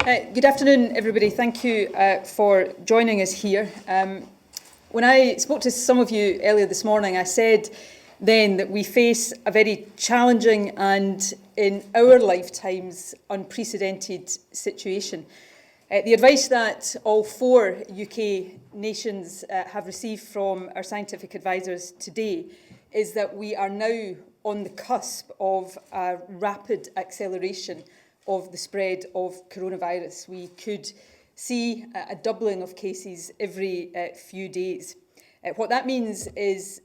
Good afternoon, everybody. Thank you for joining us here. When I spoke to some of you earlier this morning, I said then that we face a very challenging and, in our lifetimes, unprecedented situation. The advice that all four UK nations have received from our scientific advisors today is that we are now on the cusp of a rapid acceleration of the spread of coronavirus. We could see a doubling of cases every few days. What that means is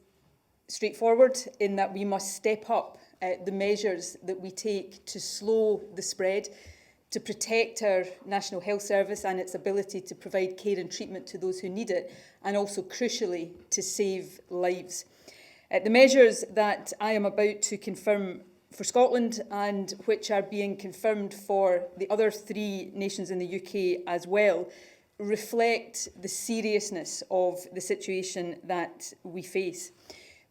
straightforward in that we must step up the measures that we take to slow the spread, to protect our National Health Service and its ability to provide care and treatment to those who need it, and also, crucially, to save lives. The measures that I am about to confirm for Scotland and which are being confirmed for the other three nations in the UK as well reflect the seriousness of the situation that we face.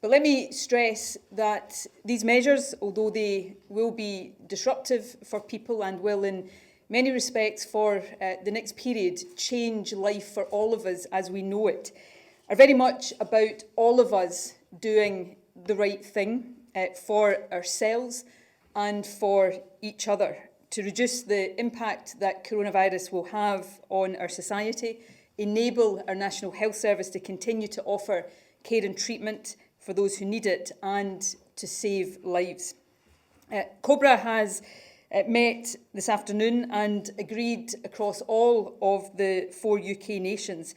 But let me stress that these measures, although they will be disruptive for people and will in many respects for the next period change life for all of us as we know it, are very much about all of us doing the right thing for ourselves and for each other to reduce the impact that coronavirus will have on our society, enable our National Health Service to continue to offer care and treatment for those who need it, and to save lives. COBRA has met this afternoon and agreed across all of the four UK nations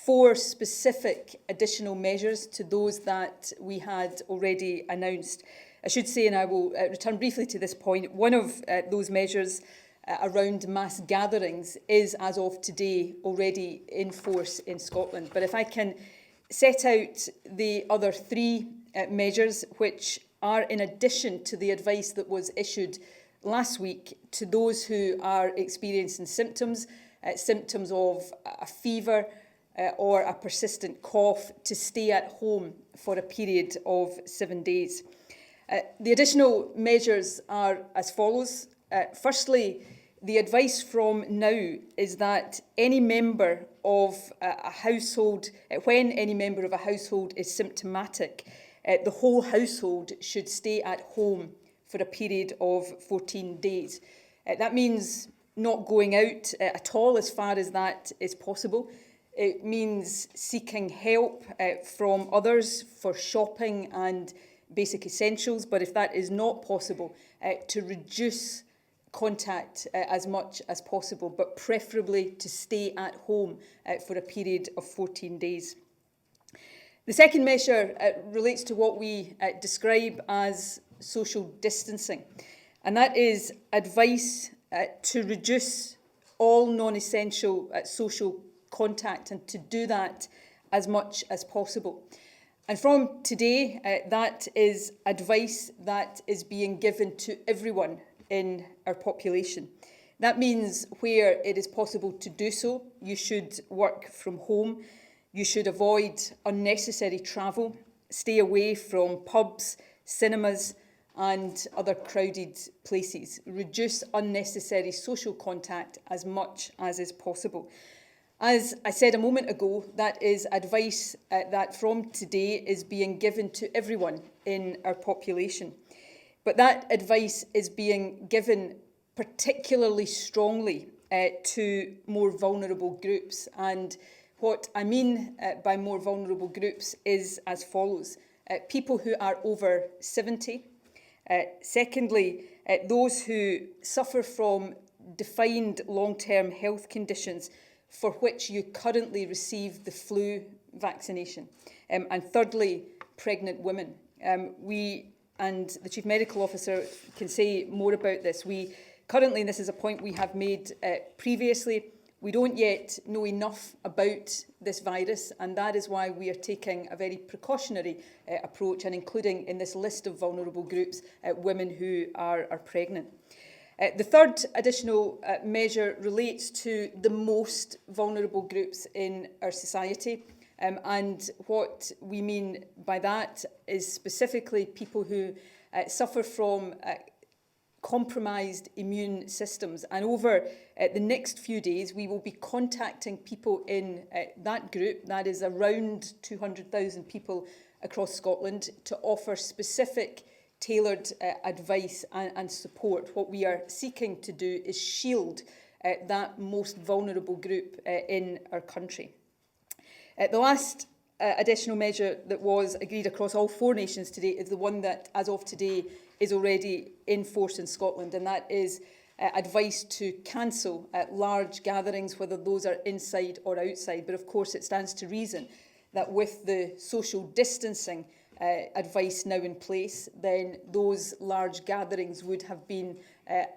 4 specific additional measures to those that we had already announced. I should say, and I will return briefly to this point, one of those measures around mass gatherings is, as of today, already in force in Scotland. But if I can set out the other 3 measures, which are in addition to the advice that was issued last week to those who are experiencing symptoms of a fever, or a persistent cough, to stay at home for a period of 7 days. The additional measures are as follows. Firstly, the advice from now is that any member of a household, when any member of a household is symptomatic, the whole household should stay at home for a period of 14 days. That means not going out at all as far as that is possible. It means seeking help from others for shopping and basic essentials, but if that is not possible, to reduce contact as much as possible, but preferably to stay at home for a period of 14 days. The second measure relates to what we describe as social distancing, and that is advice to reduce all non-essential social contact and to do that as much as possible. And from today, that is advice that is being given to everyone in our population. That means where it is possible to do so, you should work from home, you should avoid unnecessary travel, stay away from pubs, cinemas and other crowded places. Reduce unnecessary social contact as much as is possible. As I said a moment ago, that is advice that from today is being given to everyone in our population. But that advice is being given particularly strongly to more vulnerable groups. And what I mean by more vulnerable groups is as follows. People who are over 70. Secondly, those who suffer from defined long-term health conditions for which you currently receive the flu vaccination. And thirdly, pregnant women. We and the Chief Medical Officer can say more about this. We currently, and this is a point we have made previously, we don't yet know enough about this virus, and that is why we are taking a very precautionary approach and including in this list of vulnerable groups women who are pregnant. The third additional measure relates to the most vulnerable groups in our society. And what we mean by that is specifically people who suffer from compromised immune systems. And over the next few days, we will be contacting people in that group, that is around 200,000 people across Scotland, to offer specific tailored advice and support. What we are seeking to do is shield that most vulnerable group in our country. The last additional measure that was agreed across all 4 nations today is the one that, as of today, is already in force in Scotland, and that is advice to cancel large gatherings, whether those are inside or outside. But of course, it stands to reason that with the social distancing advice now in place, then those large gatherings would have been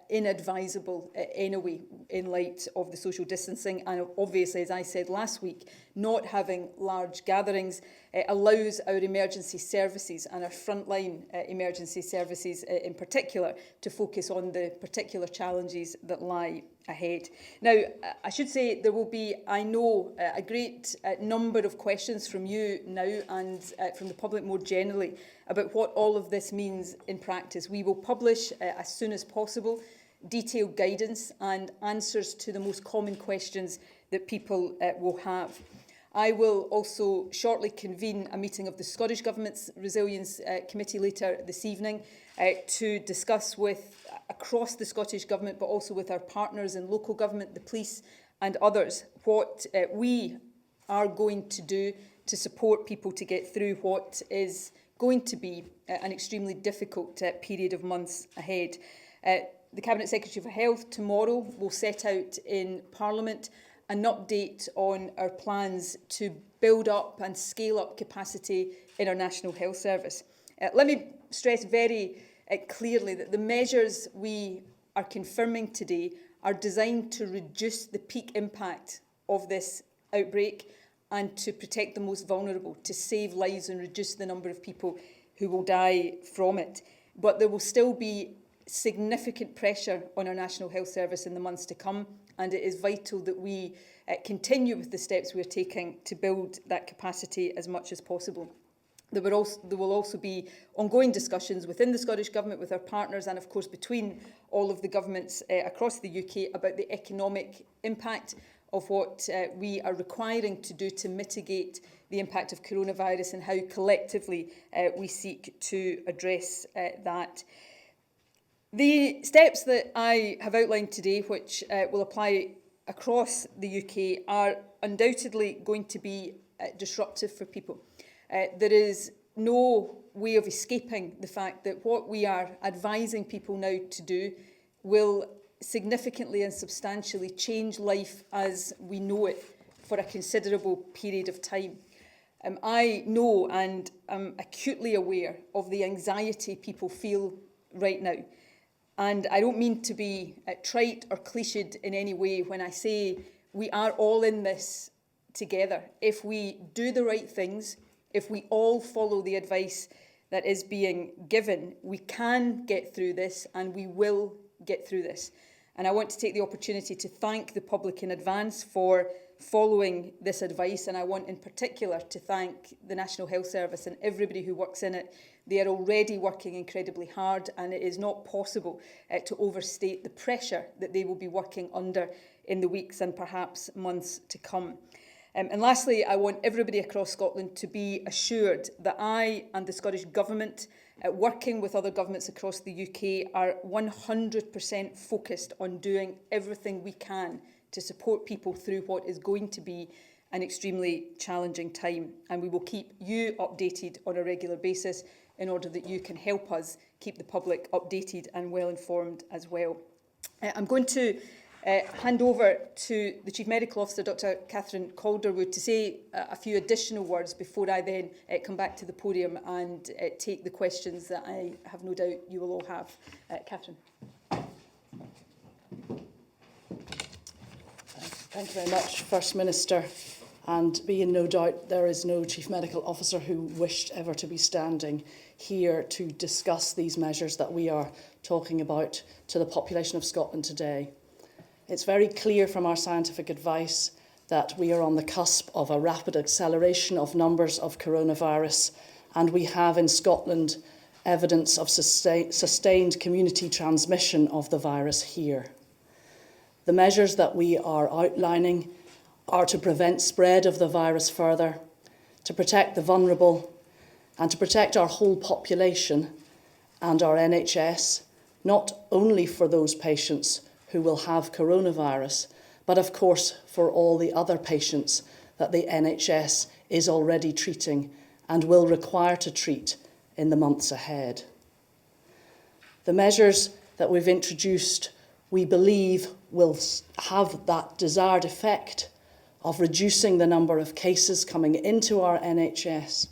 inadvisable anyway in light of the social distancing. And obviously, as I said last week, not having large gatherings allows our emergency services and our frontline emergency services in particular to focus on the particular challenges that lie ahead. Now, I should say there will be, I know, a great number of questions from you now and from the public more generally about what all of this means in practice. We will publish as soon as possible detailed guidance and answers to the most common questions that people will have. I will also shortly convene a meeting of the Scottish Government's Resilience Committee later this evening to discuss with across the Scottish Government, but also with our partners in local government, the police and others, what we are going to do to support people to get through what is going to be an extremely difficult period of months ahead. The Cabinet Secretary for Health tomorrow will set out in Parliament an update on our plans to build up and scale up capacity in our National Health Service. Let me stress very clearly that the measures we are confirming today are designed to reduce the peak impact of this outbreak and to protect the most vulnerable, to save lives and reduce the number of people who will die from it. But there will still be significant pressure on our National Health Service in the months to come, and it is vital that we continue with the steps we are taking to build that capacity as much as possible. There will also be ongoing discussions within the Scottish Government with our partners and, of course, between all of the governments across the UK about the economic impact of what we are requiring to do to mitigate the impact of coronavirus and how collectively we seek to address that. The steps that I have outlined today, which will apply across the UK, are undoubtedly going to be disruptive for people. There is no way of escaping the fact that what we are advising people now to do will significantly and substantially change life as we know it for a considerable period of time. I know and am acutely aware of the anxiety people feel right now. And I don't mean to be trite or cliched in any way when I say we are all in this together. If we do the right things, if we all follow the advice that is being given, we can get through this and we will get through this. And I want to take the opportunity to thank the public in advance for following this advice, and I want in particular to thank the National Health Service and everybody who works in it. They are already working incredibly hard, and it is not possible to overstate the pressure that they will be working under in the weeks and perhaps months to come. And lastly, I want everybody across Scotland to be assured that I and the Scottish Government, working with other governments across the UK, are 100% focused on doing everything we can to support people through what is going to be an extremely challenging time. And we will keep you updated on a regular basis in order that you can help us keep the public updated and well informed as well. I'm going to hand over to the Chief Medical Officer, Dr. Katherine Calderwood, to say a few additional words before I then come back to the podium and take the questions that I have no doubt you will all have. Katherine. Thank you very much, First Minister. And be in no doubt there is no Chief Medical Officer who wished ever to be standing here to discuss these measures that we are talking about to the population of Scotland today. It's very clear from our scientific advice that we are on the cusp of a rapid acceleration of numbers of coronavirus, and we have in Scotland evidence of sustained community transmission of the virus here. The measures that we are outlining are to prevent spread of the virus further, to protect the vulnerable, and to protect our whole population and our NHS, not only for those patients who will have coronavirus, but of course for all the other patients that the NHS is already treating and will require to treat in the months ahead. The measures that we've introduced, we believe, will have that desired effect of reducing the number of cases coming into our NHS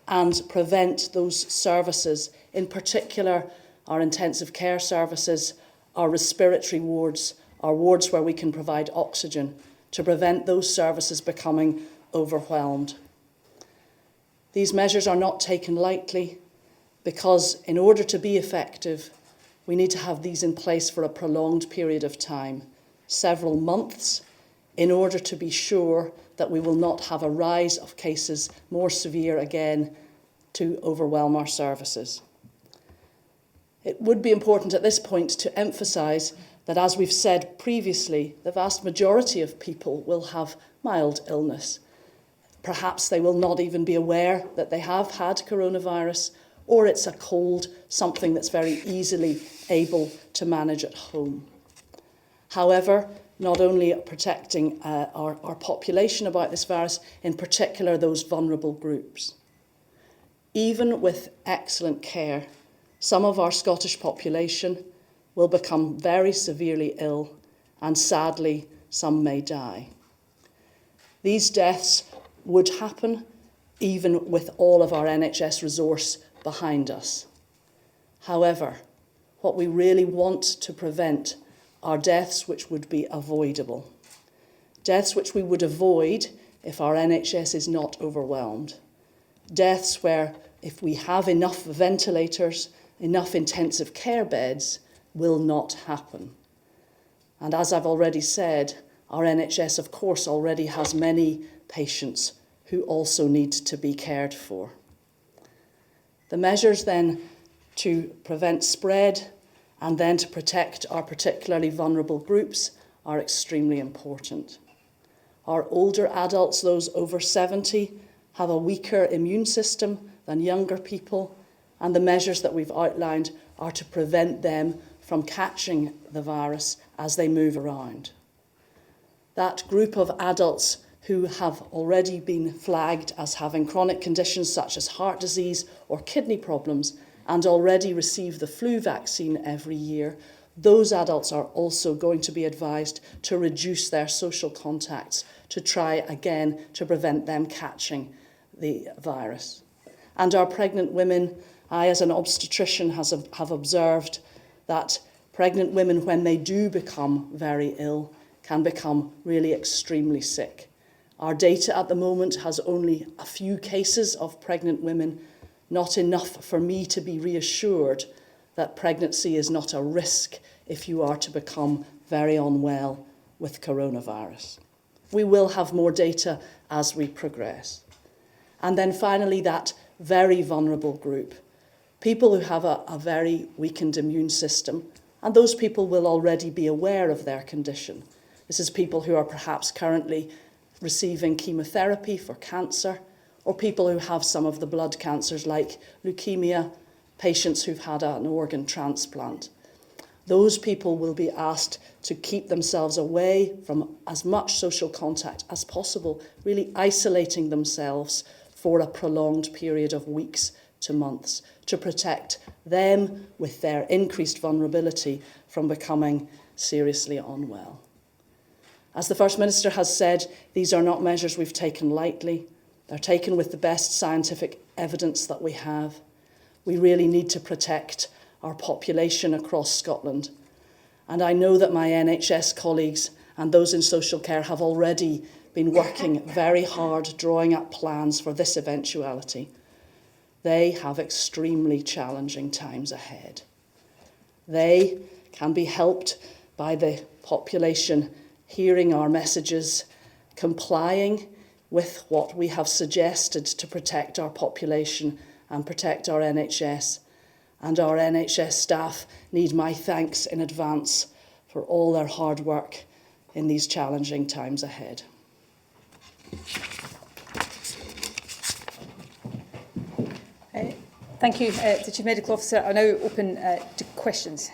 and prevent those services, in particular our intensive care services, our respiratory wards, our wards where we can provide oxygen, to prevent those services becoming overwhelmed. These measures are not taken lightly because in order to be effective, we need to have these in place for a prolonged period of time, several months, in order to be sure that we will not have a rise of cases more severe again to overwhelm our services. It would be important at this point to emphasise that, as we've said previously, the vast majority of people will have mild illness. Perhaps they will not even be aware that they have had coronavirus, or it's a cold, something that's very easily able to manage at home. However, not only protecting our population about this virus, in particular those vulnerable groups. Even with excellent care, some of our Scottish population will become very severely ill, and sadly, some may die. These deaths would happen even with all of our NHS resource behind us. However, what we really want to prevent are deaths which would be avoidable. Deaths which we would avoid if our NHS is not overwhelmed. Deaths where, if we have enough ventilators, enough intensive care beds, will not happen. And as I've already said, our NHS, of course, already has many patients who also need to be cared for. The measures then to prevent spread and then to protect our particularly vulnerable groups are extremely important. Our older adults, those over 70, have a weaker immune system than younger people, and the measures that we've outlined are to prevent them from catching the virus as they move around. That group of adults who have already been flagged as having chronic conditions such as heart disease or kidney problems and already receive the flu vaccine every year, those adults are also going to be advised to reduce their social contacts to try again to prevent them catching the virus. And our pregnant women, I as an obstetrician have observed that pregnant women, when they do become very ill, can become really extremely sick. Our data at the moment has only a few cases of pregnant women, not enough for me to be reassured that pregnancy is not a risk if you are to become very unwell with coronavirus. We will have more data as we progress. And then finally, that very vulnerable group, people who have a very weakened immune system, and those people will already be aware of their condition. This is people who are perhaps currently receiving chemotherapy for cancer, or people who have some of the blood cancers like leukemia, patients who've had an organ transplant. Those people will be asked to keep themselves away from as much social contact as possible, really isolating themselves for a prolonged period of weeks to months to protect them with their increased vulnerability from becoming seriously unwell. As the First Minister has said, these are not measures we've taken lightly. They're taken with the best scientific evidence that we have. We really need to protect our population across Scotland. And I know that my NHS colleagues and those in social care have already been working very hard, drawing up plans for this eventuality. They have extremely challenging times ahead. They can be helped by the population hearing our messages, complying with what we have suggested to protect our population and protect our NHS, and our NHS staff need my thanks in advance for all their hard work in these challenging times ahead. Thank you, the Chief Medical Officer. I now open to questions.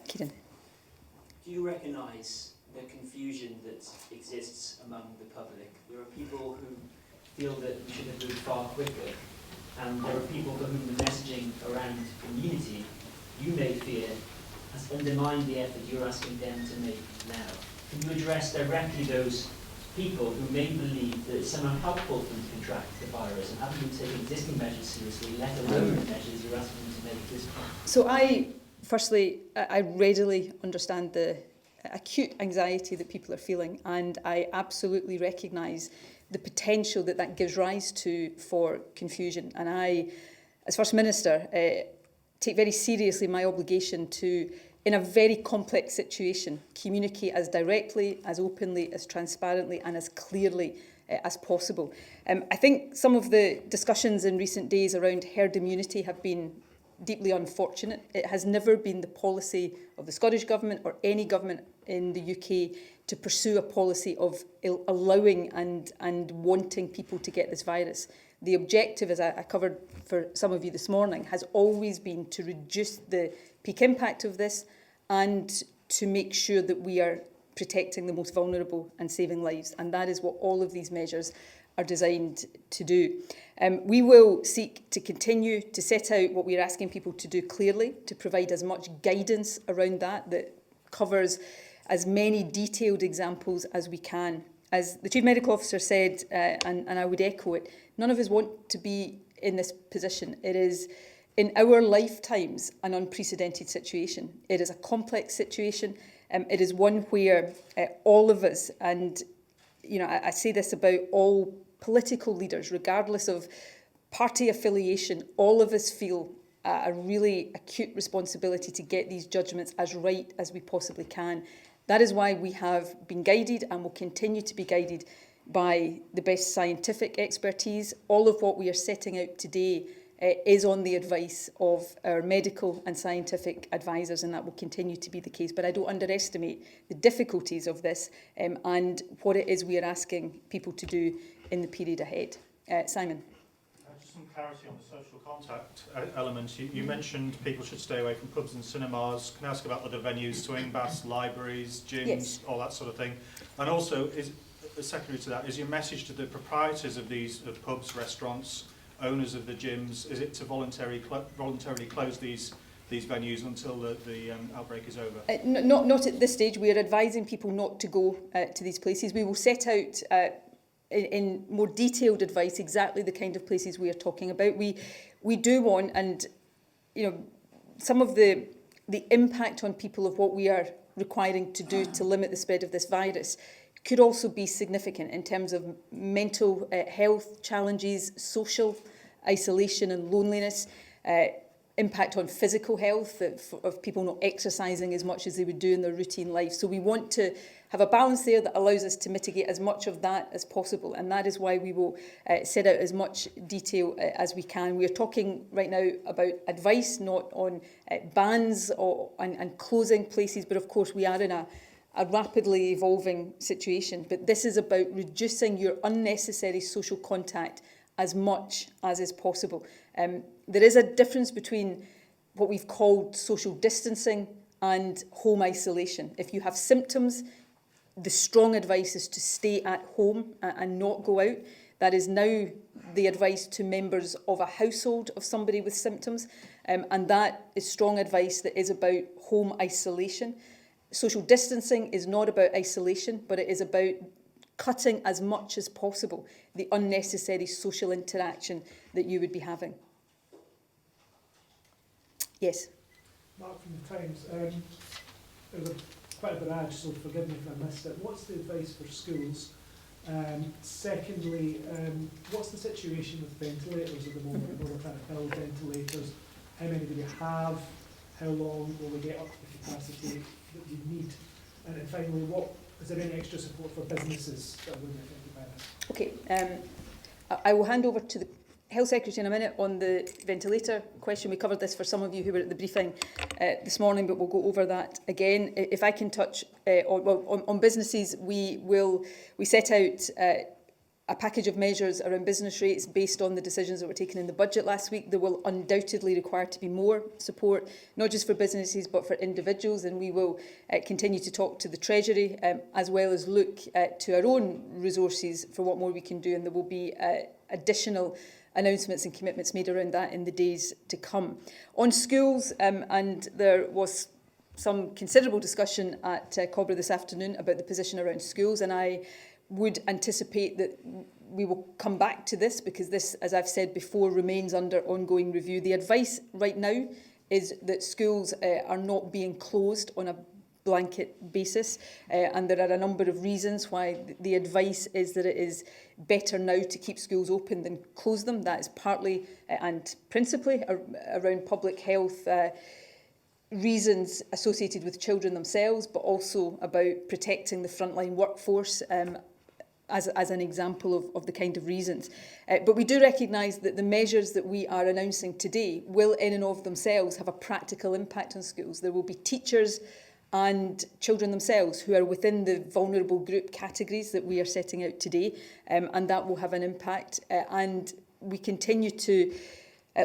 Kieran. Do you recognise the confusion that exists among the public? There are people who feel that we should have moved far quicker, and there are people for whom the messaging around immunity, you may fear, has undermined the effort you're asking them to make now. Can you address directly those people who may believe that it's somehow helpful for them to contract the virus and haven't been taking existing measures seriously, let alone the measures you're asking them to make at this point? So I readily understand the acute anxiety that people are feeling, and I absolutely recognise the potential that that gives rise to for confusion. And I, as First Minister, take very seriously my obligation to, in a very complex situation, communicate as directly, as openly, as transparently and as clearly as possible. I think some of the discussions in recent days around herd immunity have been deeply unfortunate. It has never been the policy of the Scottish Government or any government in the UK to pursue a policy of allowing and wanting people to get this virus. The objective, as I covered for some of you this morning, has always been to reduce the peak impact of this and to make sure that we are protecting the most vulnerable and saving lives. And that is what all of these measures are designed to do. We will seek to continue to set out what we are asking people to do clearly, to provide as much guidance around that covers as many detailed examples as we can. As the Chief Medical Officer said, and I would echo it, none of us want to be in this position. It is, in our lifetimes, an unprecedented situation. It is a complex situation. It is one where all of us, and I say this about all political leaders, regardless of party affiliation, all of us feel a really acute responsibility to get these judgments as right as we possibly can. That is why we have been guided and will continue to be guided by the best scientific expertise. All of what we are setting out today is on the advice of our medical and scientific advisors, and that will continue to be the case. But I don't underestimate the difficulties of this and what it is we are asking people to do in the period ahead. Simon. Just some clarity on the social contact element. You mentioned people should stay away from pubs and cinemas. Can I ask about other venues, swing baths, libraries, gyms, yes, all that sort of thing? And also, secondary to that, is your message to the proprietors of these pubs, restaurants, owners of the gyms, is it to voluntarily close these venues until the outbreak is over? Not at this stage. We are advising people not to go to these places. We will set out in more detailed advice exactly the kind of places we are talking about. We do want, and some of the impact on people of what we are requiring to do to limit the spread of this virus could also be significant in terms of mental health challenges, social isolation and loneliness, impact on physical health of people not exercising as much as they would do in their routine life. So we want to have a balance there that allows us to mitigate as much of that as possible, and that is why we will set out as much detail as we can. We are talking right now about advice, not on bans and closing places, but of course we are in a rapidly evolving situation. But this is about reducing your unnecessary social contact as much as is possible. There is a difference between what we've called social distancing and home isolation. If you have symptoms, the strong advice is to stay at home and not go out. That is now the advice to members of a household of somebody with symptoms, and that is strong advice that is about home isolation. Social distancing is not about isolation, but it is about cutting as much as possible the unnecessary social interaction that you would be having. Yes? Mark from the Times. There was quite a barrage, so forgive me if I missed it. What's the advice for schools? Secondly, what's the situation with ventilators at the moment? We're trying to build ventilators. How many do we have? How long will we get up to the capacity that we need? And then finally, is there any extra support for businesses that will be affected by this? Okay, I will hand over to Health Secretary in a minute on the ventilator question. We covered this for some of you who were at the briefing this morning, but we'll go over that again. If I can touch on businesses, we set out a package of measures around business rates based on the decisions that were taken in the budget last week. There will undoubtedly require to be more support, not just for businesses but for individuals, and we will continue to talk to the Treasury as well as look to our own resources for what more we can do, and there will be additional announcements and commitments made around that in the days to come. On schools, and there was some considerable discussion at Cobra this afternoon about the position around schools, and I would anticipate that we will come back to this because this, as I've said before, remains under ongoing review. The advice right now is that schools are not being closed on a blanket basis, and there are a number of reasons why the advice is that it is better now to keep schools open than close them. That is partly and principally around public health reasons associated with children themselves, but also about protecting the frontline workforce as an example of the kind of reasons. But we do recognise that the measures that we are announcing today will in and of themselves have a practical impact on schools. There will be teachers and children themselves who are within the vulnerable group categories that we are setting out today, and that will have an impact. And we continue to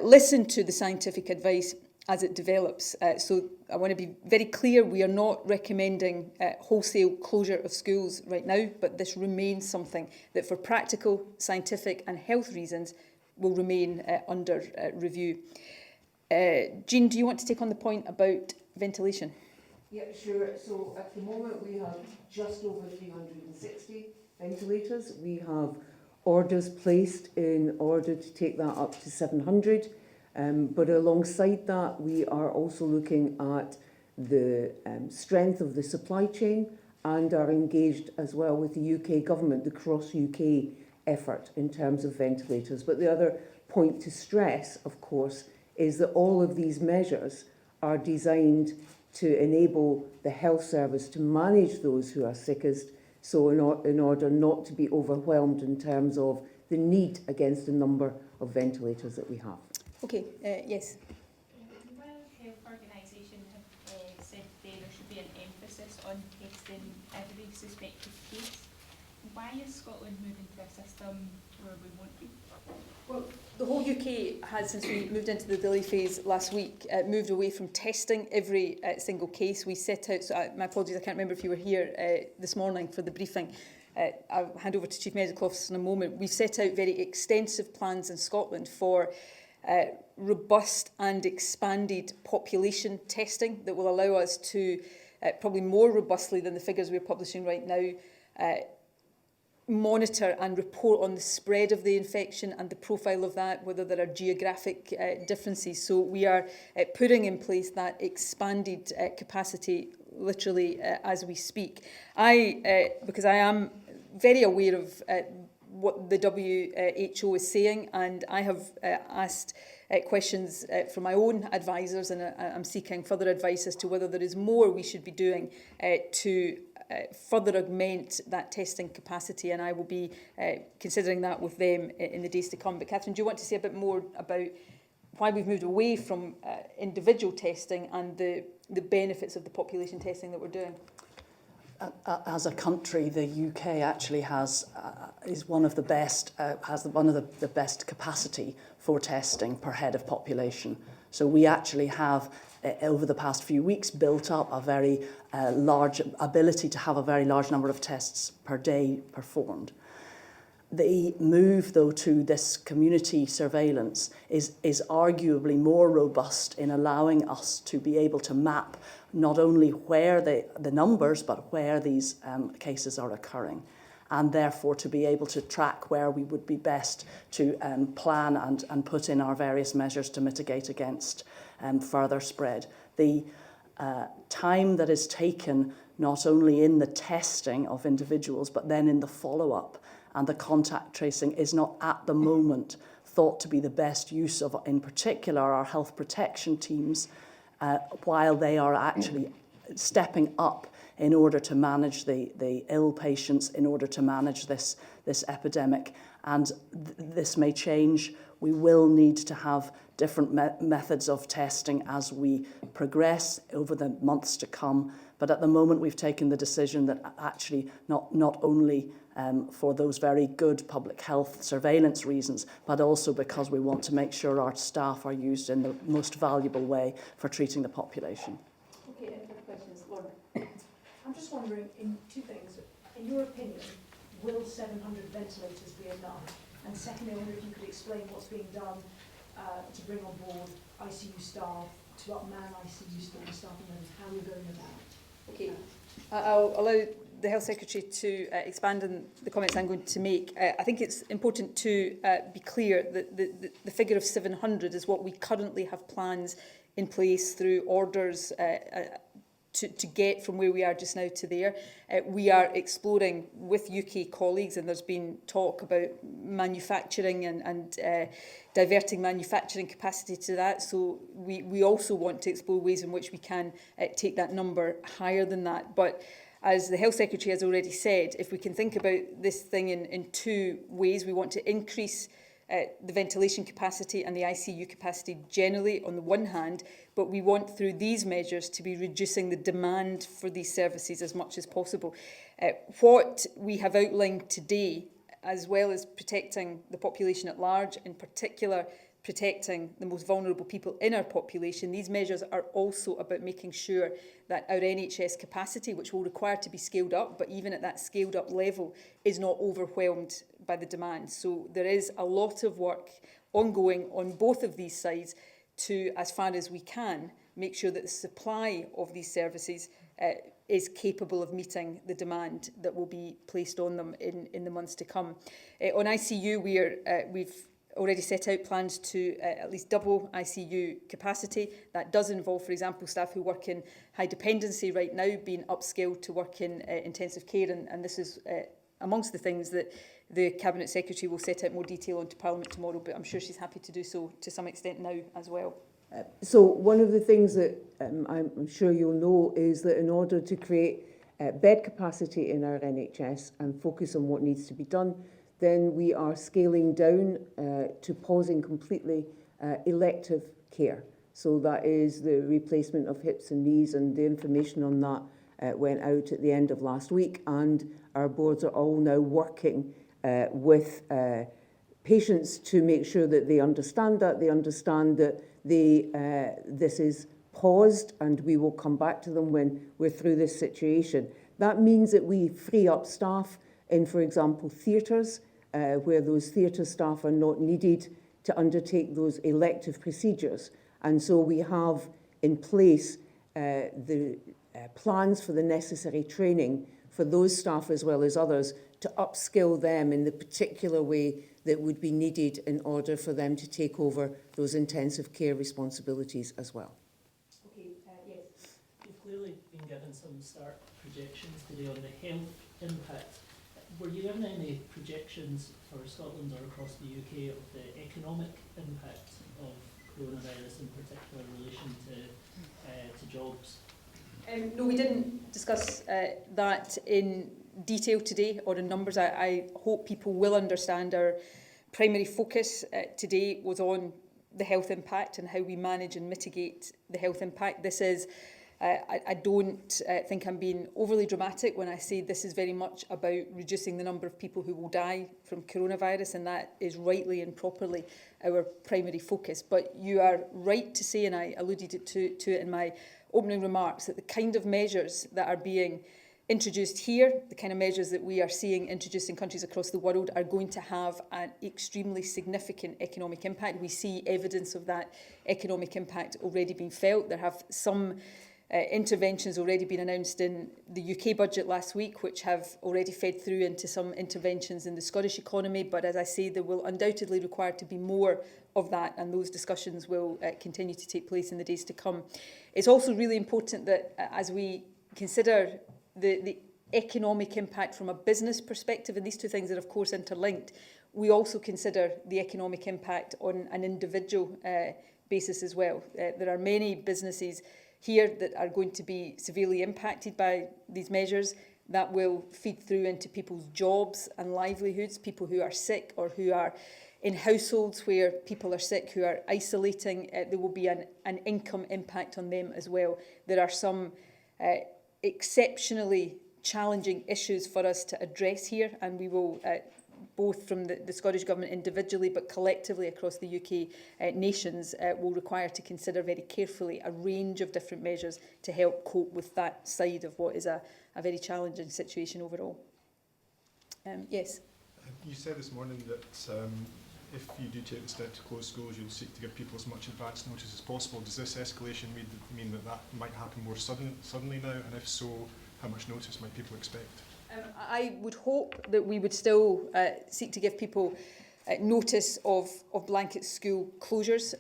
listen to the scientific advice as it develops. So I want to be very clear, we are not recommending wholesale closure of schools right now, but this remains something that for practical, scientific and health reasons will remain under review. Jean, do you want to take on the point about ventilation? Yeah, sure. So at the moment we have just over 360 ventilators. We have orders placed in order to take that up to 700. But alongside that, we are also looking at the strength of the supply chain and are engaged as well with the UK government, the cross-UK effort in terms of ventilators. But the other point to stress, of course, is that all of these measures are designed to enable the health service to manage those who are sickest, so in order not to be overwhelmed in terms of the need against the number of ventilators that we have. Okay, yes. World Health Organisation have said there should be an emphasis on testing every suspected case. Why is Scotland moving to a system where we won't be? Well, the whole UK has, since we moved into the delay phase last week, moved away from testing every single case. We set out, so my apologies, I can't remember if you were here this morning for the briefing. I'll hand over to Chief Medical Officer in a moment. We've set out very extensive plans in Scotland for robust and expanded population testing that will allow us to, probably more robustly than the figures we're publishing right now, monitor and report on the spread of the infection and the profile of that, whether there are geographic differences. So we are putting in place that expanded capacity literally as we speak. Because I am very aware of what the WHO is saying, and I have asked questions from my own advisors, and I'm seeking further advice as to whether there is more we should be doing to further augment that testing capacity, and I will be considering that with them in the days to come. But Katherine, do you want to say a bit more about why we've moved away from individual testing and the benefits of the population testing that we're doing? As a country, the UK actually is one of the best, has one of the best capacity for testing per head of population. So we actually have, over the past few weeks, built up a very large ability to have a very large number of tests per day performed. The move, though, to this community surveillance is arguably more robust in allowing us to be able to map not only where the numbers, but where these cases are occurring, and therefore to be able to track where we would be best to plan and put in our various measures to mitigate against further spread. The time that is taken not only in the testing of individuals, but then in the follow-up and the contact tracing is not at the moment thought to be the best use of, in particular, our health protection teams, while they are actually stepping up in order to manage the ill patients, in order to manage this epidemic. And this may change we will need to have different methods of testing as we progress over the months to come. But at the moment, we've taken the decision that actually not only for those very good public health surveillance reasons, but also because we want to make sure our staff are used in the most valuable way for treating the population. Okay, any other questions? Lauren? I'm just wondering, in two things. In your opinion, will 700 ventilators be enough? And secondly, I wonder if you could explain what's being done to bring on board ICU staff, to upman ICU staff, and how we're going about. Okay, I'll allow the Health Secretary to expand on the comments I'm going to make. I think it's important to be clear that the figure of 700 is what we currently have plans in place through orders to get from where we are just now to there. We are exploring with UK colleagues, and there's been talk about manufacturing and diverting manufacturing capacity to that. So we also want to explore ways in which we can take that number higher than that. But as the Health Secretary has already said, if we can think about this thing in two ways, we want to increase the ventilation capacity and the ICU capacity generally on the one hand, but we want through these measures to be reducing the demand for these services as much as possible. What we have outlined today, as well as protecting the population at large, in particular protecting the most vulnerable people in our population, these measures are also about making sure that our NHS capacity, which will require to be scaled up, but even at that scaled up level, is not overwhelmed by the demand. So there is a lot of work ongoing on both of these sides to, as far as we can, make sure that the supply of these services is capable of meeting the demand that will be placed on them in the months to come. On ICU, we've already set out plans to at least double ICU capacity. That does involve, for example, staff who work in high dependency right now being upskilled to work in intensive care, and this is amongst the things that the Cabinet Secretary will set out more detail on to Parliament tomorrow, but I'm sure she's happy to do so to some extent now as well. So one of the things that I'm sure you'll know is that in order to create bed capacity in our NHS and focus on what needs to be done, then we are scaling down to pausing completely elective care. So that is the replacement of hips and knees, and the information on that went out at the end of last week, and our boards are all now working with patients to make sure that they understand that this is paused, and we will come back to them when we're through this situation. That means that we free up staff in, for example, theatres, where those theatre staff are not needed to undertake those elective procedures. And so we have in place the plans for the necessary training for those staff as well as others to upskill them in the particular way that would be needed in order for them to take over those intensive care responsibilities as well. Okay, yes. You've clearly been given some stark projections today on the health impact. Were you given any projections for Scotland or across the UK of the economic impact of coronavirus, in particular in relation to jobs? No, we didn't discuss that in detail today or in numbers. I hope people will understand our primary focus today was on the health impact and how we manage and mitigate the health impact. This is, I don't think I'm being overly dramatic when I say this is very much about reducing the number of people who will die from coronavirus, and that is rightly and properly our primary focus. But you are right to say, and I alluded to it in my opening remarks, that the kind of measures that are being introduced here, the kind of measures that we are seeing introduced in countries across the world, are going to have an extremely significant economic impact. We see evidence of that economic impact already being felt. There have some interventions already been announced in the UK budget last week, which have already fed through into some interventions in the Scottish economy. But as I say, there will undoubtedly require to be more of that, and those discussions will continue to take place in the days to come. It's also really important that as we consider the economic impact from a business perspective, and these two things are of course interlinked, we also consider the economic impact on an individual basis as well. There are many businesses here that are going to be severely impacted by these measures. That will feed through into people's jobs and livelihoods, people who are sick or who are in households where people are sick who are isolating, there will be an income impact on them as well. There are some exceptionally challenging issues for us to address here, and we will, both from the Scottish Government individually but collectively across the UK nations, will require to consider very carefully a range of different measures to help cope with that side of what is a very challenging situation overall. Yes? You said this morning that if you do take the step to close schools, you'll seek to give people as much advance notice as possible. Does this escalation mean that that might happen more suddenly now? And if so, how much notice might people expect? I would hope that we would still seek to give people notice of blanket school closures.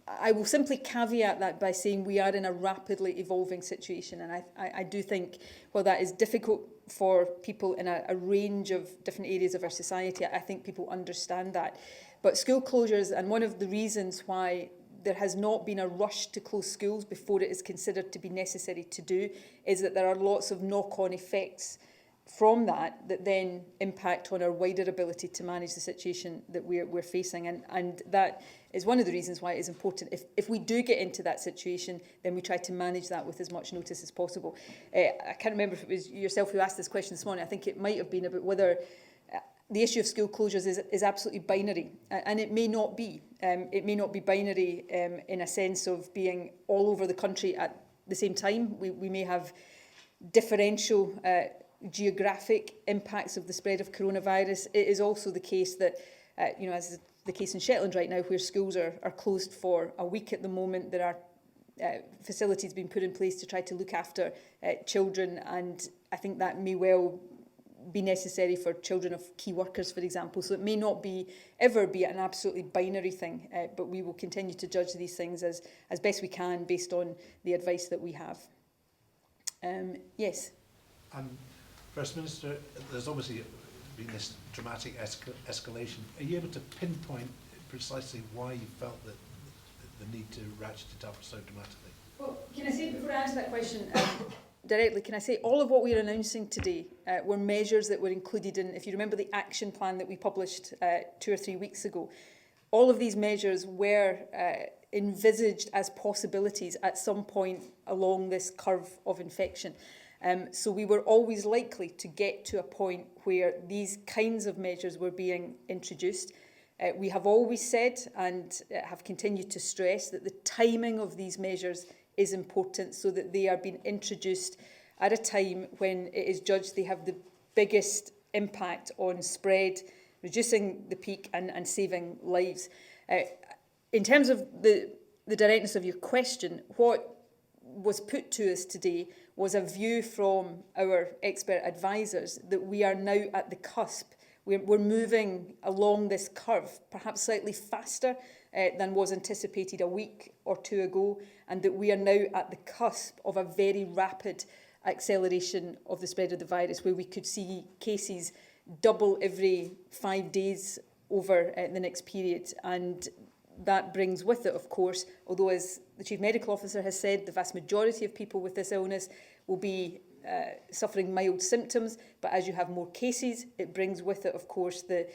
I will simply caveat that by saying we are in a rapidly evolving situation, and I do think, while that is difficult for people in a range of different areas of our society, I think people understand that. But school closures, and one of the reasons why there has not been a rush to close schools before it is considered to be necessary to do, is that there are lots of knock-on effects from that then impact on our wider ability to manage the situation that we're facing. And that is one of the reasons why it is important. If we do get into that situation, then we try to manage that with as much notice as possible. I can't remember if it was yourself who asked this question this morning. I think it might have been about whether the issue of school closures is absolutely binary, and it may not be. It may not be binary in a sense of being all over the country at the same time. We may have differential geographic impacts of the spread of coronavirus. It is also the case that, as is the case in Shetland right now, where schools are closed for a week at the moment, there are facilities being put in place to try to look after children, and I think that may well be necessary for children of key workers, for example. So it may not ever be an absolutely binary thing, but we will continue to judge these things as best we can based on the advice that we have. Yes? First Minister, there's obviously been this dramatic escalation. Are you able to pinpoint precisely why you felt that the need to ratchet it up so dramatically? Well, can I say, before I answer that question directly, can I say all of what we're announcing today were measures that were included in, if you remember the action plan that we published 2 or 3 weeks ago, all of these measures were envisaged as possibilities at some point along this curve of infection. So we were always likely to get to a point where these kinds of measures were being introduced. We have always said and have continued to stress that the timing of these measures is important, so that they are being introduced at a time when it is judged they have the biggest impact on spread, reducing the peak and saving lives. In terms of the directness of your question, what was put to us today was a view from our expert advisors that we are now at the cusp. We're moving along this curve, perhaps slightly faster than was anticipated a week or two ago, and that we are now at the cusp of a very rapid acceleration of the spread of the virus, where we could see cases double every 5 days over the next period. And that brings with it, of course, although as the Chief Medical Officer has said, the vast majority of people with this illness will be suffering mild symptoms, but as you have more cases, it brings with it, of course, the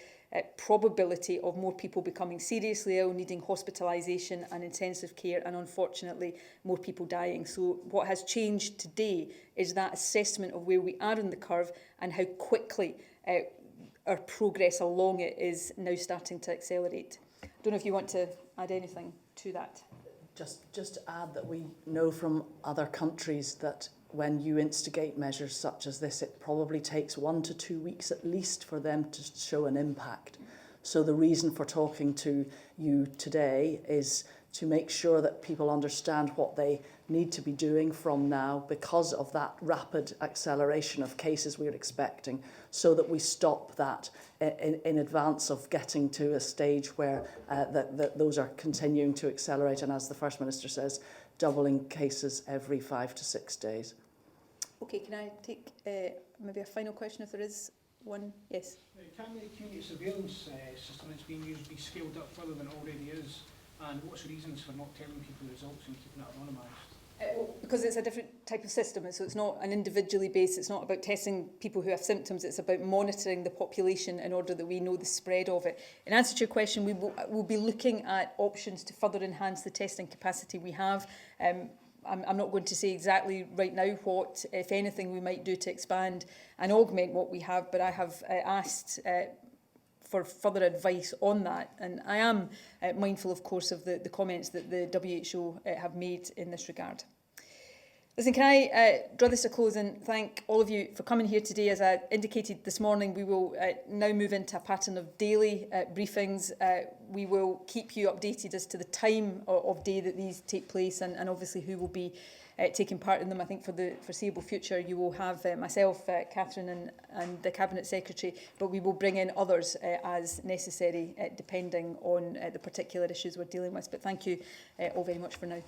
probability of more people becoming seriously ill, needing hospitalisation and intensive care, and unfortunately more people dying. So what has changed today is that assessment of where we are in the curve and how quickly our progress along it is now starting to accelerate. I don't know if you want to add anything to that. Just to add that we know from other countries that when you instigate measures such as this, it probably takes 1 to 2 weeks at least for them to show an impact. So the reason for talking to you today is to make sure that people understand what they need to be doing from now because of that rapid acceleration of cases we're expecting, so that we stop that in advance of getting to a stage where that those are continuing to accelerate, and as the First Minister says, doubling cases every 5 to 6 days. Okay, can I take maybe a final question if there is one? Yes. Can the community surveillance system that's being used be scaled up further than it already is? And what's the reasons for not telling people the results and keeping it anonymised? Well, because it's a different type of system, and so it's not an individually based, it's not about testing people who have symptoms, it's about monitoring the population in order that we know the spread of it. In answer to your question, we'll be looking at options to further enhance the testing capacity we have. I'm not going to say exactly right now what, if anything, we might do to expand and augment what we have, but I have asked for further advice on that. And I am mindful, of course, of the comments that the WHO have made in this regard. Listen, can I draw this to a close and thank all of you for coming here today. As I indicated this morning, we will now move into a pattern of daily briefings. We will keep you updated as to the time of day that these take place, and obviously who will be taking part in them. I think for the foreseeable future you will have myself, Katherine and the Cabinet Secretary, but we will bring in others as necessary depending on the particular issues we're dealing with. But thank you all very much for now.